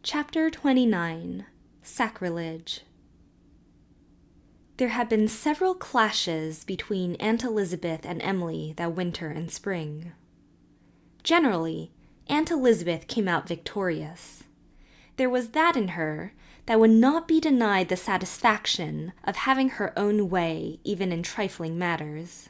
Chapter 29 Sacrilege. There had been several clashes between Aunt Elizabeth and Emily that winter and spring. Generally, Aunt Elizabeth came out victorious. There was that in her that would not be denied the satisfaction of having her own way even in trifling matters.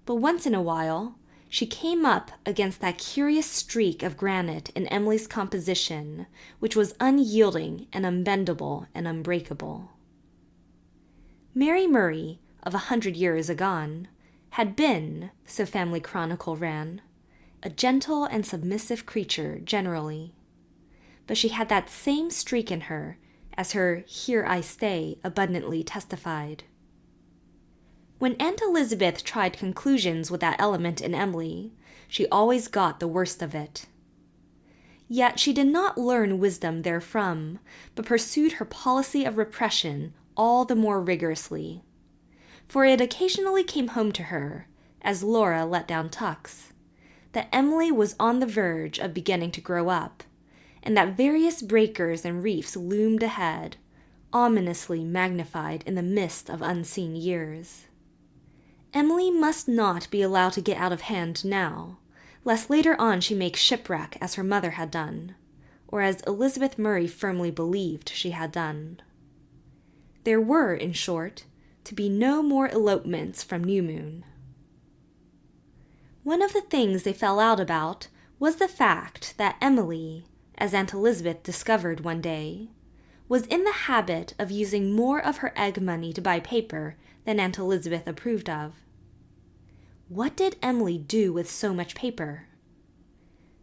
But once in a while, she came up against that curious streak of granite in Emily's composition, which was unyielding and unbendable and unbreakable. Mary Murray, of 100 years agone, had been, so family chronicle ran, a gentle and submissive creature generally. But she had that same streak in her, as her "Here I Stay" abundantly testified. When Aunt Elizabeth tried conclusions with that element in Emily, she always got the worst of it. Yet she did not learn wisdom therefrom, but pursued her policy of repression all the more rigorously. For it occasionally came home to her, as Laura let down tucks, that Emily was on the verge of beginning to grow up, and that various breakers and reefs loomed ahead, ominously magnified in the mist of unseen years. Emily must not be allowed to get out of hand now, lest later on she make shipwreck as her mother had done, or as Elizabeth Murray firmly believed she had done. There were, in short, to be no more elopements from New Moon. One of the things they fell out about was the fact that Emily, as Aunt Elizabeth discovered one day, was in the habit of using more of her egg money to buy paper than Aunt Elizabeth approved of. What did Emily do with so much paper?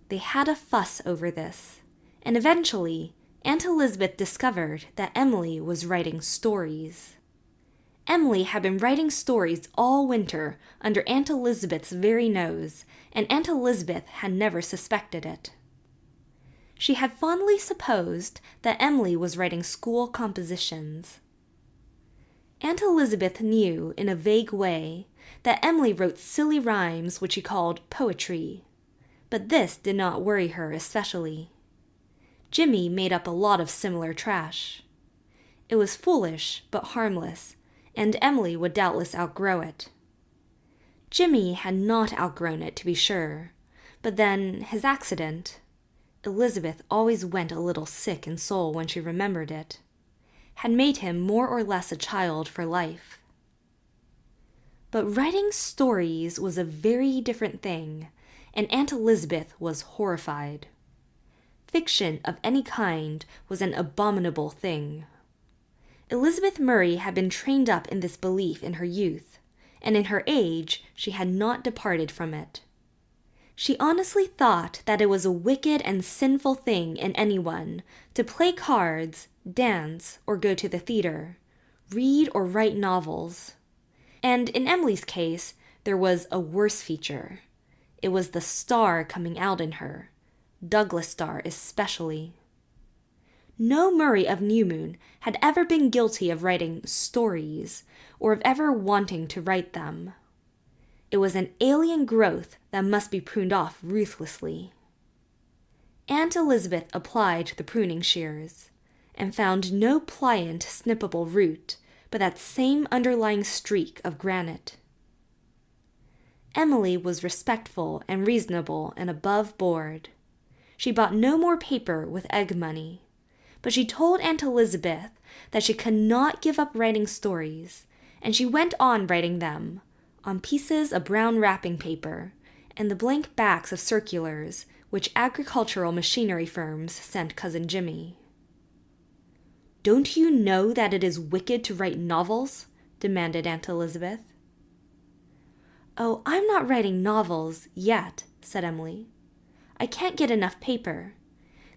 They had a fuss over this, and eventually Aunt Elizabeth discovered that Emily was writing stories. Emily had been writing stories all winter under Aunt Elizabeth's very nose, and Aunt Elizabeth had never suspected it. She had fondly supposed that Emily was writing school compositions. Aunt Elizabeth knew, in a vague way, that Emily wrote silly rhymes which she called poetry, but this did not worry her especially. Jimmy made up a lot of similar trash. It was foolish but harmless, and Emily would doubtless outgrow it. Jimmy had not outgrown it, to be sure, but then his accident— Elizabeth always went a little sick in soul when she remembered it— had made him more or less a child for life. But writing stories was a very different thing, and Aunt Elizabeth was horrified. Fiction of any kind was an abominable thing. Elizabeth Murray had been trained up in this belief in her youth, and in her age she had not departed from it. She honestly thought that it was a wicked and sinful thing in anyone to play cards, dance, or go to the theater, read or write novels. And in Emily's case, there was a worse feature. It was the star coming out in her, Douglas Star especially. No Murray of New Moon had ever been guilty of writing stories, or of ever wanting to write them. It was an alien growth that must be pruned off ruthlessly. Aunt Elizabeth applied the pruning shears, and found no pliant, snippable root, but that same underlying streak of granite. Emily was respectful and reasonable and above board. She bought no more paper with egg money, but she told Aunt Elizabeth that she could not give up writing stories, and she went on writing them, on pieces of brown wrapping paper, and the blank backs of circulars which agricultural machinery firms sent Cousin Jimmy. "Don't you know that it is wicked to write novels?" demanded Aunt Elizabeth. "Oh, I'm not writing novels yet," said Emily. "I can't get enough paper.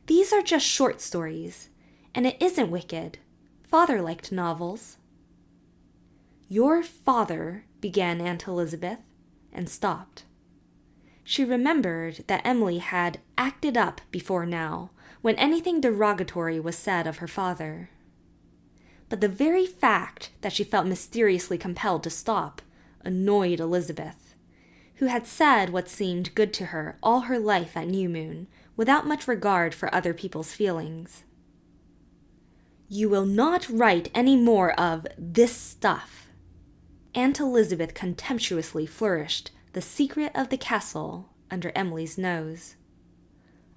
These are just short stories, and it isn't wicked. Father liked novels." "Your father," began Aunt Elizabeth, and stopped. She remembered that Emily had acted up before now when anything derogatory was said of her father. But the very fact that she felt mysteriously compelled to stop annoyed Elizabeth, who had said what seemed good to her all her life at New Moon without much regard for other people's feelings. "You will not write any more of this stuff." Aunt Elizabeth contemptuously flourished The Secret of the Castle under Emily's nose.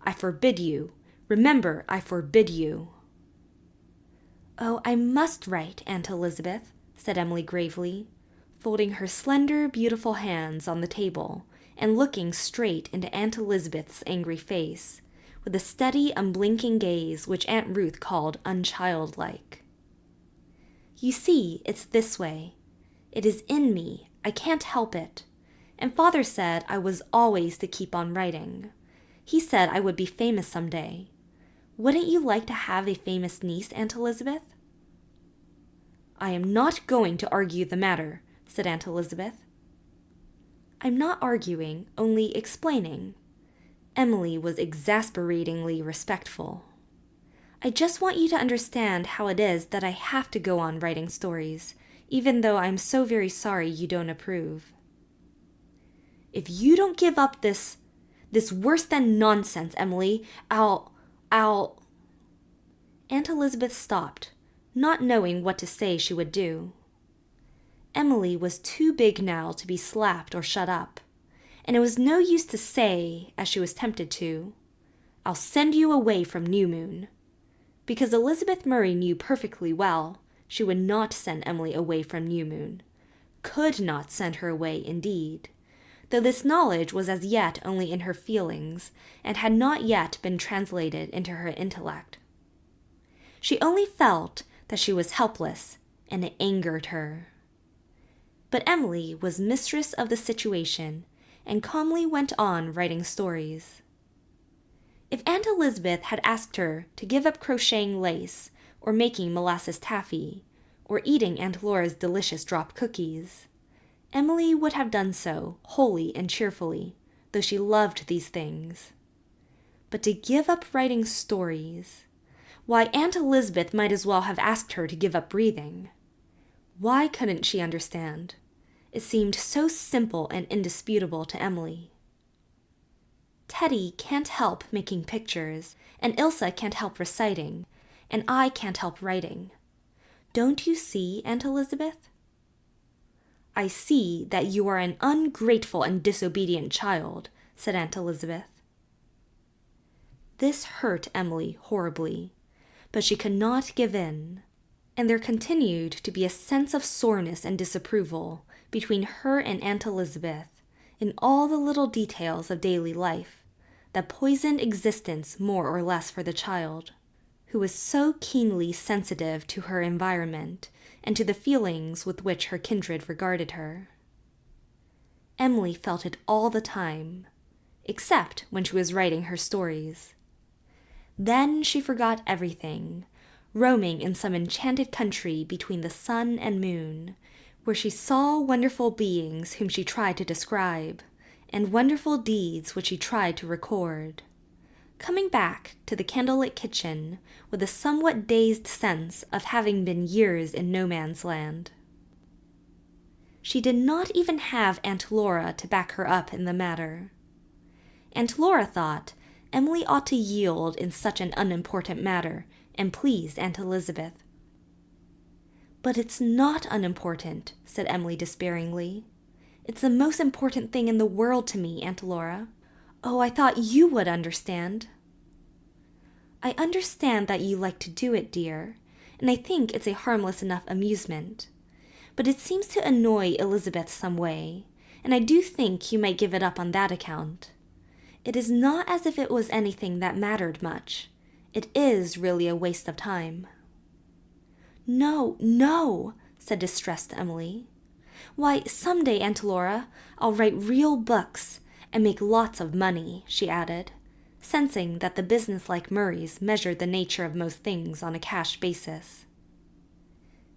"I forbid you. Remember, I forbid you." "Oh, I must write, Aunt Elizabeth," said Emily gravely, folding her slender, beautiful hands on the table and looking straight into Aunt Elizabeth's angry face, with a steady, unblinking gaze which Aunt Ruth called unchildlike. "You see, it's this way. It is in me. I can't help it. And Father said I was always to keep on writing. He said I would be famous some day. Wouldn't you like to have a famous niece, Aunt Elizabeth?" "I am not going to argue the matter," said Aunt Elizabeth. "I'm not arguing, only explaining." Emily was exasperatingly respectful. "I just want you to understand how it is that I have to go on writing stories, even though I'm so very sorry you don't approve." "If you don't give up this worse-than nonsense, Emily, I'll... Aunt Elizabeth stopped, not knowing what to say she would do. Emily was too big now to be slapped or shut up, and it was no use to say, as she was tempted to, "I'll send you away from New Moon," because Elizabeth Murray knew perfectly well she would not send Emily away from New Moon, could not send her away indeed, though this knowledge was as yet only in her feelings and had not yet been translated into her intellect. She only felt that she was helpless, and it angered her. But Emily was mistress of the situation and calmly went on writing stories. If Aunt Elizabeth had asked her to give up crocheting lace, or making molasses taffy, or eating Aunt Laura's delicious drop cookies, Emily would have done so wholly and cheerfully, though she loved these things. But to give up writing stories, why, Aunt Elizabeth might as well have asked her to give up breathing. Why couldn't she understand? It seemed so simple and indisputable to Emily. Teddy can't help making pictures, and Ilsa can't help reciting, and I can't help writing. Don't you see, Aunt Elizabeth? "I see that you are an ungrateful and disobedient child," said Aunt Elizabeth. This hurt Emily horribly, but she could not give in, and there continued to be a sense of soreness and disapproval between her and Aunt Elizabeth in all the little details of daily life that poisoned existence more or less for the child, who was so keenly sensitive to her environment and to the feelings with which her kindred regarded her. Emily felt it all the time, except when she was writing her stories. Then she forgot everything, roaming in some enchanted country between the sun and moon, where she saw wonderful beings whom she tried to describe, and wonderful deeds which she tried to record, coming back to the candlelit kitchen with a somewhat dazed sense of having been years in no man's land. She did not even have Aunt Laura to back her up in the matter. Aunt Laura thought Emily ought to yield in such an unimportant matter and please Aunt Elizabeth. "But it's not unimportant," said Emily despairingly. "It's the most important thing in the world to me, Aunt Laura. Oh, I thought you would understand." "I understand that you like to do it, dear, and I think it's a harmless enough amusement. But it seems to annoy Elizabeth some way, and I do think you might give it up on that account. It is not as if it was anything that mattered much. It is really a waste of time." "No, no," said distressed Emily. "Why, some day, Aunt Laura, I'll write real books and make lots of money," she added, sensing that the business-like Murrays measured the nature of most things on a cash basis.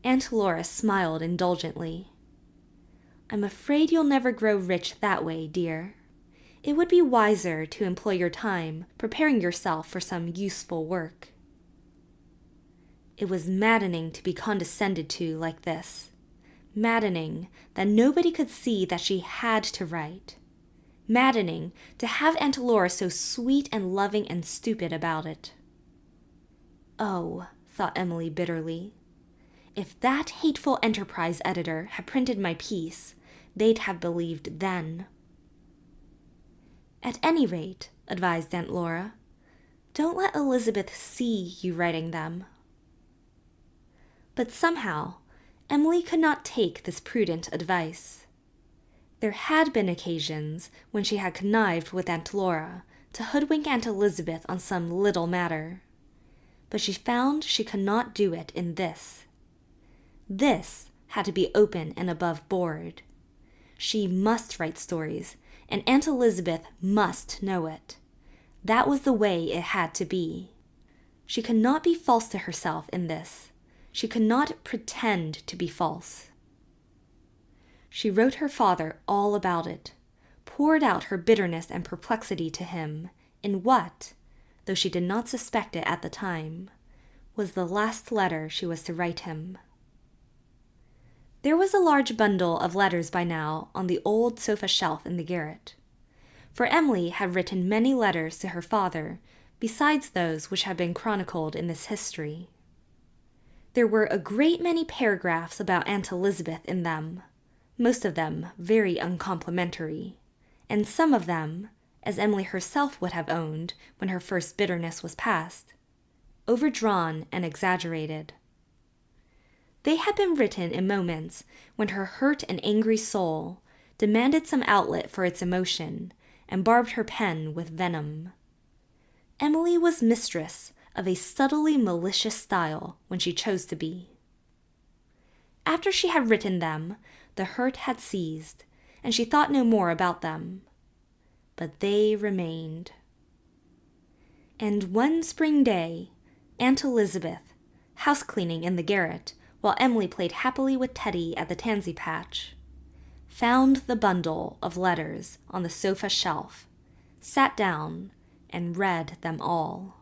Aunt Laura smiled indulgently. "I'm afraid you'll never grow rich that way, dear. It would be wiser to employ your time preparing yourself for some useful work." It was maddening to be condescended to like this, maddening that nobody could see that she had to write, maddening to have Aunt Laura so sweet and loving and stupid about it. Oh, thought Emily bitterly, if that hateful Enterprise editor had printed my piece, they'd have believed then. At any rate, advised Aunt Laura, don't let Elizabeth see you writing them. But somehow, Emily could not take this prudent advice. There had been occasions when she had connived with Aunt Laura to hoodwink Aunt Elizabeth on some little matter, but she found she could not do it in this. This had to be open and above board. She must write stories, and Aunt Elizabeth must know it. That was the way it had to be. She could not be false to herself in this. She could not pretend to be false. She wrote her father all about it, poured out her bitterness and perplexity to him in what, though she did not suspect it at the time, was the last letter she was to write him. There was a large bundle of letters by now on the old sofa shelf in the garret, for Emily had written many letters to her father besides those which have been chronicled in this history. There were a great many paragraphs about Aunt Elizabeth in them, most of them very uncomplimentary, and some of them, as Emily herself would have owned when her first bitterness was past, overdrawn and exaggerated. They had been written in moments when her hurt and angry soul demanded some outlet for its emotion and barbed her pen with venom. Emily was mistress of a subtly malicious style when she chose to be. After she had written them, the hurt had ceased, and she thought no more about them. But they remained. And one spring day, Aunt Elizabeth, house-cleaning in the garret while Emily played happily with Teddy at the tansy patch, found the bundle of letters on the sofa shelf, sat down, and read them all.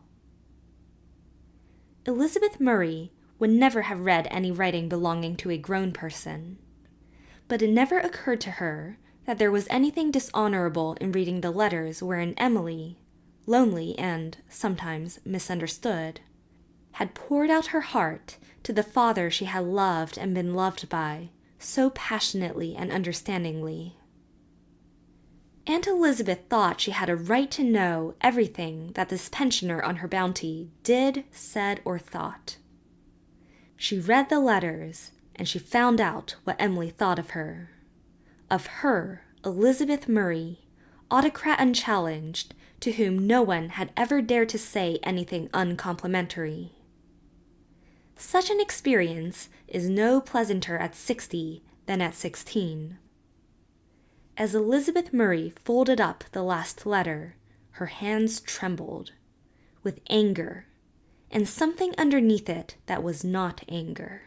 Elizabeth Murray would never have read any writing belonging to a grown person, but it never occurred to her that there was anything dishonorable in reading the letters wherein Emily, lonely and sometimes misunderstood, had poured out her heart to the father she had loved and been loved by so passionately and understandingly. Aunt Elizabeth thought she had a right to know everything that this pensioner on her bounty did, said, or thought. She read the letters, and she found out what Emily thought of her. Of her, Elizabeth Murray, autocrat unchallenged, to whom no one had ever dared to say anything uncomplimentary. Such an experience is no pleasanter at 60 than at 16. As Elizabeth Murray folded up the last letter, her hands trembled, with anger, and something underneath it that was not anger.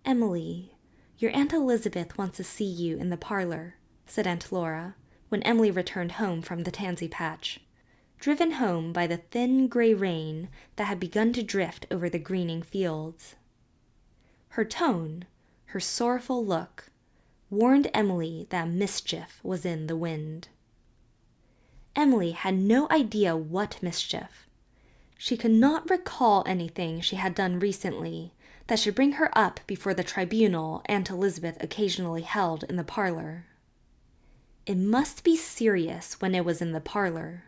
"Emily, your Aunt Elizabeth wants to see you in the parlor," said Aunt Laura, when Emily returned home from the tansy patch, driven home by the thin gray rain that had begun to drift over the greening fields. Her tone, her sorrowful look, warned Emily that mischief was in the wind. Emily had no idea what mischief. She could not recall anything she had done recently that should bring her up before the tribunal Aunt Elizabeth occasionally held in the parlor. It must be serious when it was in the parlor.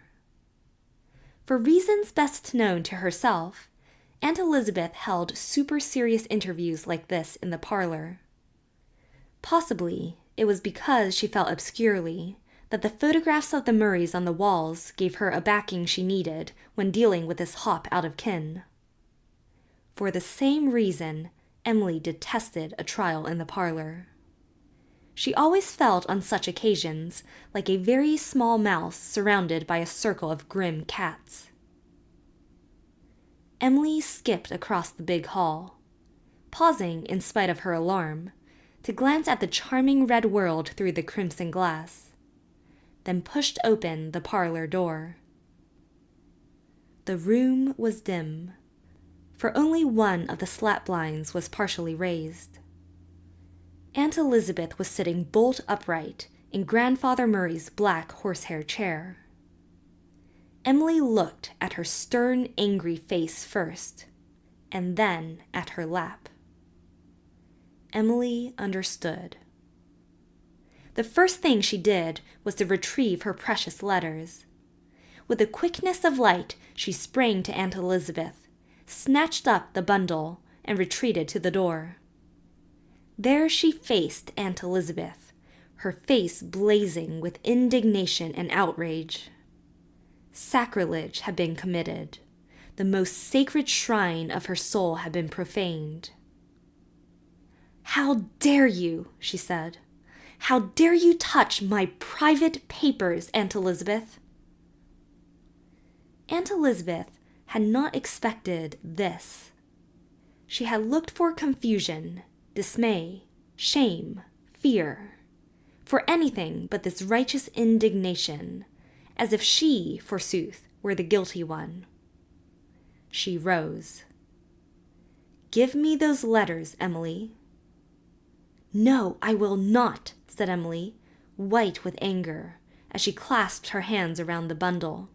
For reasons best known to herself, Aunt Elizabeth held super-serious interviews like this in the parlor. Possibly it was because she felt obscurely that the photographs of the Murrays on the walls gave her a backing she needed when dealing with this hop out of kin. For the same reason, Emily detested a trial in the parlor. She always felt on such occasions like a very small mouse surrounded by a circle of grim cats. Emily skipped across the big hall, pausing in spite of her alarm, to glance at the charming red world through the crimson glass, then pushed open the parlor door. The room was dim, for only one of the slat blinds was partially raised. Aunt Elizabeth was sitting bolt upright in Grandfather Murray's black horsehair chair. Emily looked at her stern, angry face first, and then at her lap. Emily understood. The first thing she did was to retrieve her precious letters. With the quickness of light, she sprang to Aunt Elizabeth, snatched up the bundle, and retreated to the door. There she faced Aunt Elizabeth, her face blazing with indignation and outrage. Sacrilege had been committed. The most sacred shrine of her soul had been profaned. "How dare you," she said. "How dare you touch my private papers, Aunt Elizabeth?" Aunt Elizabeth had not expected this. She had looked for confusion, dismay, shame, fear, for anything but this righteous indignation, as if she, forsooth, were the guilty one. She rose. "Give me those letters, Emily." "No, I will not," said Emily, white with anger, as she clasped her hands around the bundle.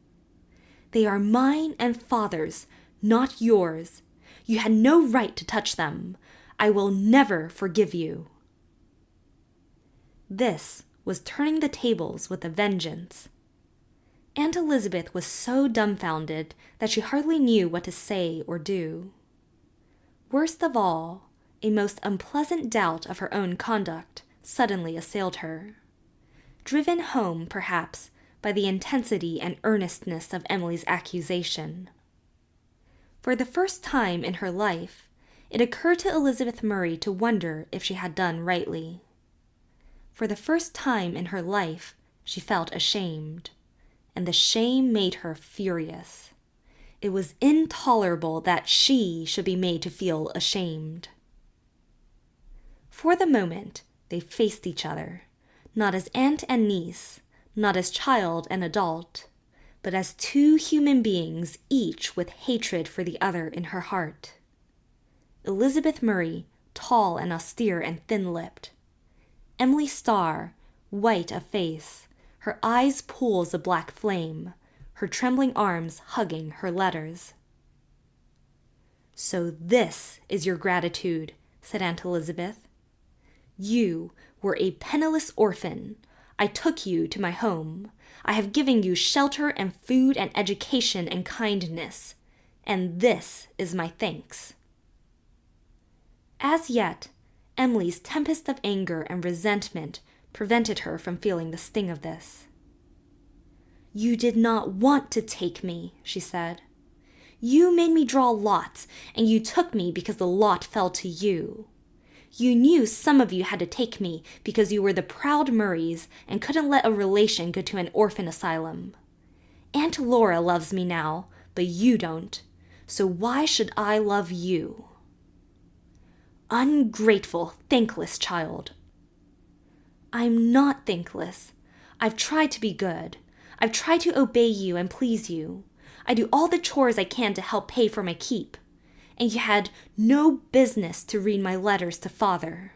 "They are mine and Father's, not yours. You had no right to touch them. I will never forgive you." This was turning the tables with a vengeance. Aunt Elizabeth was so dumbfounded that she hardly knew what to say or do. Worst of all, a most unpleasant doubt of her own conduct suddenly assailed her, driven home, perhaps, by the intensity and earnestness of Emily's accusation. For the first time in her life, it occurred to Elizabeth Murray to wonder if she had done rightly. For the first time in her life, she felt ashamed, and the shame made her furious. It was intolerable that she should be made to feel ashamed. For the moment, they faced each other, not as aunt and niece, not as child and adult, but as two human beings, each with hatred for the other in her heart. Elizabeth Murray, tall and austere and thin-lipped. Emily Starr, white of face, her eyes pools of black flame, her trembling arms hugging her letters. "So this is your gratitude," said Aunt Elizabeth. "You were a penniless orphan. I took you to my home. I have given you shelter and food and education and kindness, and this is my thanks." As yet, Emily's tempest of anger and resentment prevented her from feeling the sting of this. "You did not want to take me," she said. "You made me draw lots, and you took me because the lot fell to you. You knew some of you had to take me because you were the proud Murrays and couldn't let a relation go to an orphan asylum. Aunt Laura loves me now, but you don't, so why should I love you?" "Ungrateful, thankless child." "I'm not thankless. I've tried to be good. I've tried to obey you and please you. I do all the chores I can to help pay for my keep. And you had no business to read my letters to Father."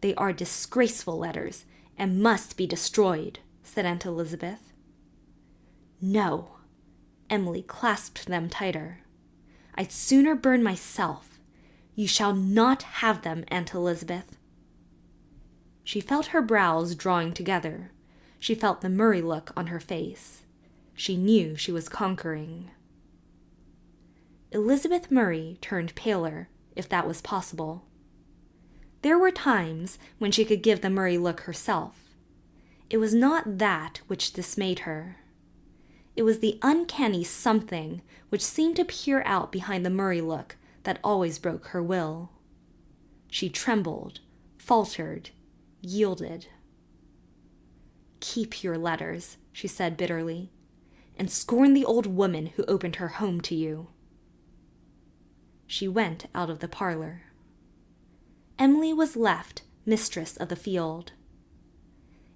"They are disgraceful letters and must be destroyed," said Aunt Elizabeth. "No." Emily clasped them tighter. "I'd sooner burn myself. You shall not have them, Aunt Elizabeth." She felt her brows drawing together. She felt the Murray look on her face. She knew she was conquering. Elizabeth Murray turned paler, if that was possible. There were times when she could give the Murray look herself. It was not that which dismayed her. It was the uncanny something which seemed to peer out behind the Murray look that always broke her will. She trembled, faltered, yielded. "Keep your letters," she said bitterly, "and scorn the old woman who opened her home to you." She went out of the parlor. Emily was left mistress of the field.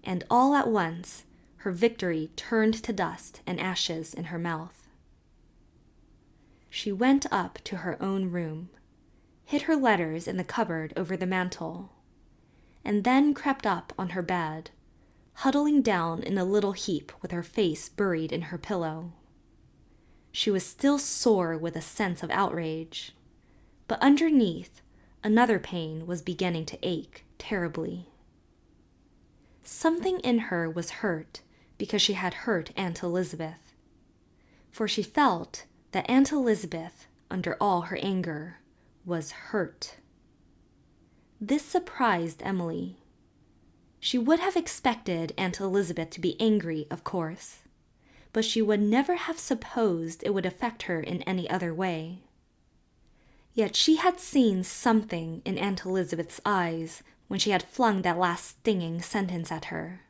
And all at once her victory turned to dust and ashes in her mouth. She went up to her own room, hid her letters in the cupboard over the mantel, and then crept up on her bed, huddling down in a little heap with her face buried in her pillow. She was still sore with a sense of outrage, but underneath, another pain was beginning to ache terribly. Something in her was hurt because she had hurt Aunt Elizabeth, for she felt that Aunt Elizabeth, under all her anger, was hurt. This surprised Emily. She would have expected Aunt Elizabeth to be angry, of course, but she would never have supposed it would affect her in any other way. Yet she had seen something in Aunt Elizabeth's eyes when she had flung that last stinging sentence at her,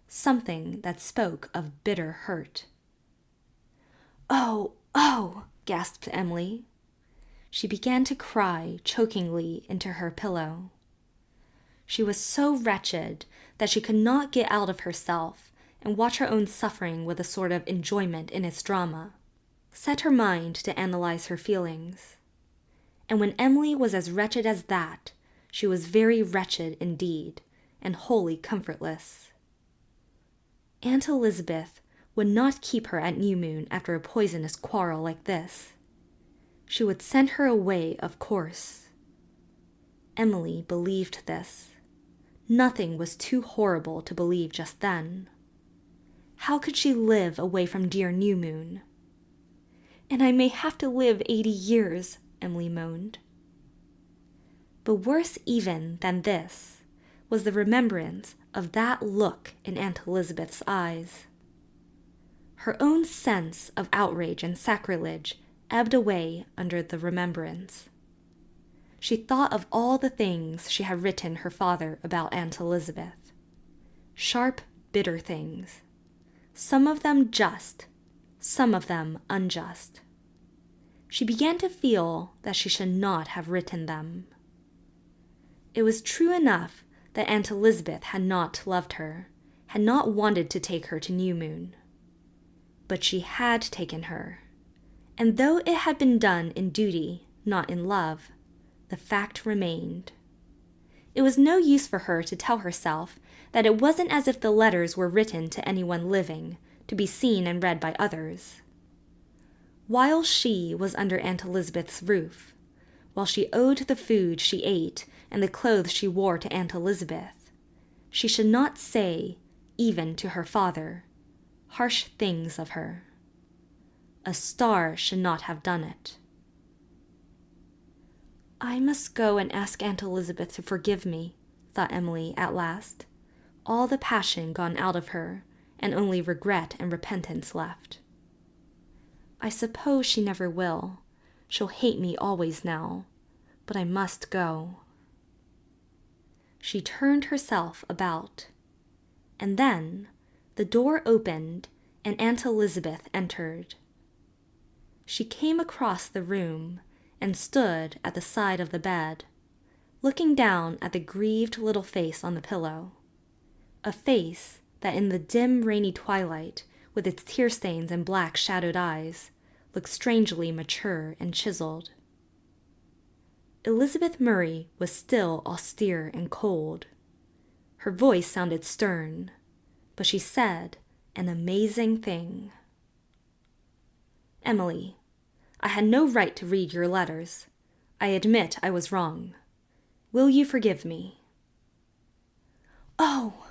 something that spoke of bitter hurt. "Oh, oh!" gasped Emily. She began to cry chokingly into her pillow. She was so wretched that she could not get out of herself and watch her own suffering with a sort of enjoyment in its drama, set her mind to analyze her feelings. And when Emily was as wretched as that, she was very wretched indeed, and wholly comfortless. Aunt Elizabeth would not keep her at New Moon after a poisonous quarrel like this. She would send her away, of course. Emily believed this. Nothing was too horrible to believe just then. How could she live away from dear New Moon? "And I may have to live 80 years, Emily moaned. But worse even than this was the remembrance of that look in Aunt Elizabeth's eyes. Her own sense of outrage and sacrilege ebbed away under the remembrance. She thought of all the things she had written her father about Aunt Elizabeth. Sharp, bitter things. Some of them just, some of them unjust. She began to feel that she should not have written them. It was true enough that Aunt Elizabeth had not loved her, had not wanted to take her to New Moon. But she had taken her, and though it had been done in duty, not in love, the fact remained. It was no use for her to tell herself that it wasn't as if the letters were written to anyone living, to be seen and read by others. While she was under Aunt Elizabeth's roof, while she owed the food she ate and the clothes she wore to Aunt Elizabeth, she should not say, even to her father, harsh things of her. A star should not have done it. "I must go and ask Aunt Elizabeth to forgive me," thought Emily at last, all the passion gone out of her, and only regret and repentance left. "I suppose she never will. She'll hate me always now, but I must go." She turned herself about, and then the door opened and Aunt Elizabeth entered. She came across the room and stood at the side of the bed, looking down at the grieved little face on the pillow, a face that in the dim rainy twilight, with its tear stains and black shadowed eyes, looked strangely mature and chiseled. Elizabeth Murray was still austere and cold. Her voice sounded stern, but she said an amazing thing. "Emily, I had no right to read your letters. I admit I was wrong. Will you forgive me?" "Oh!"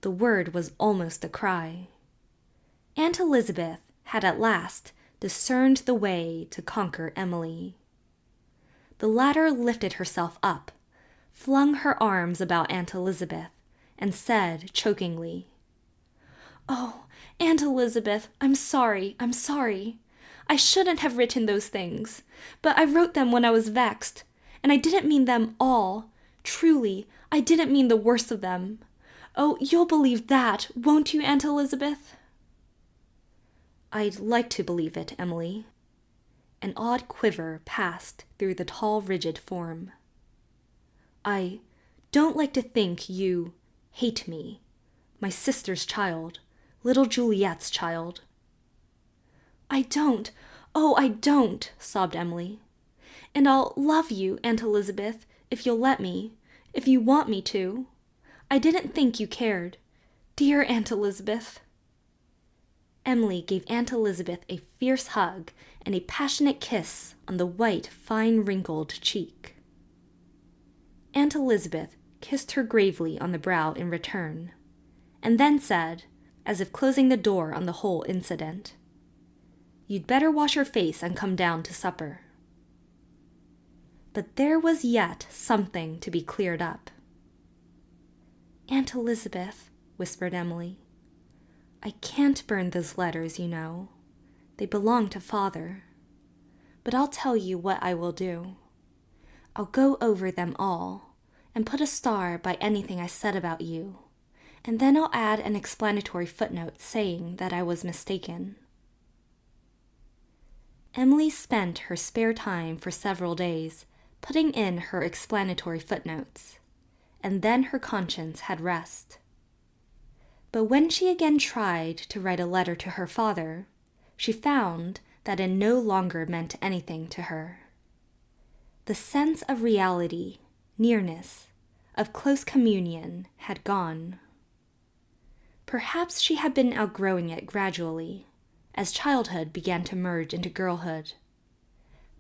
The word was almost a cry. Aunt Elizabeth had at last discerned the way to conquer Emily. The latter lifted herself up, flung her arms about Aunt Elizabeth, and said chokingly, "Oh, Aunt Elizabeth, I'm sorry. I shouldn't have written those things, but I wrote them when I was vexed, and I didn't mean them all. Truly, I didn't mean the worst of them. Oh, you'll believe that, won't you, Aunt Elizabeth?" "I'd like to believe it, Emily." An odd quiver passed through the tall, rigid form. "I don't like to think you hate me, my sister's child, little Juliet's child." "I don't, oh, I don't," sobbed Emily. "And I'll love you, Aunt Elizabeth, if you'll let me, if you want me to. I didn't think you cared. Dear Aunt Elizabeth." Emily gave Aunt Elizabeth a fierce hug and a passionate kiss on the white, fine, wrinkled cheek. Aunt Elizabeth kissed her gravely on the brow in return, and then said, as if closing the door on the whole incident, "You'd better wash your face and come down to supper." But there was yet something to be cleared up. "Aunt Elizabeth," whispered Emily, "I can't burn those letters, you know. They belong to Father. But I'll tell you what I will do. I'll go over them all, and put a star by anything I said about you, and then I'll add an explanatory footnote saying that I was mistaken." Emily spent her spare time for several days putting in her explanatory footnotes, and then her conscience had rest. But when she again tried to write a letter to her father, she found that it no longer meant anything to her. The sense of reality, nearness, of close communion had gone. Perhaps she had been outgrowing it gradually, as childhood began to merge into girlhood.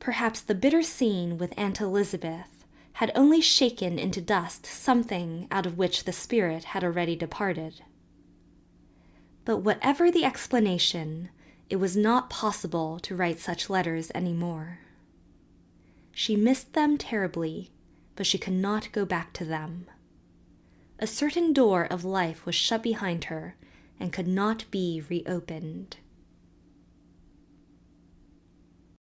Perhaps the bitter scene with Aunt Elizabeth had only shaken into dust something out of which the spirit had already departed. But whatever the explanation, it was not possible to write such letters any more. She missed them terribly, but she could not go back to them. A certain door of life was shut behind her and could not be reopened.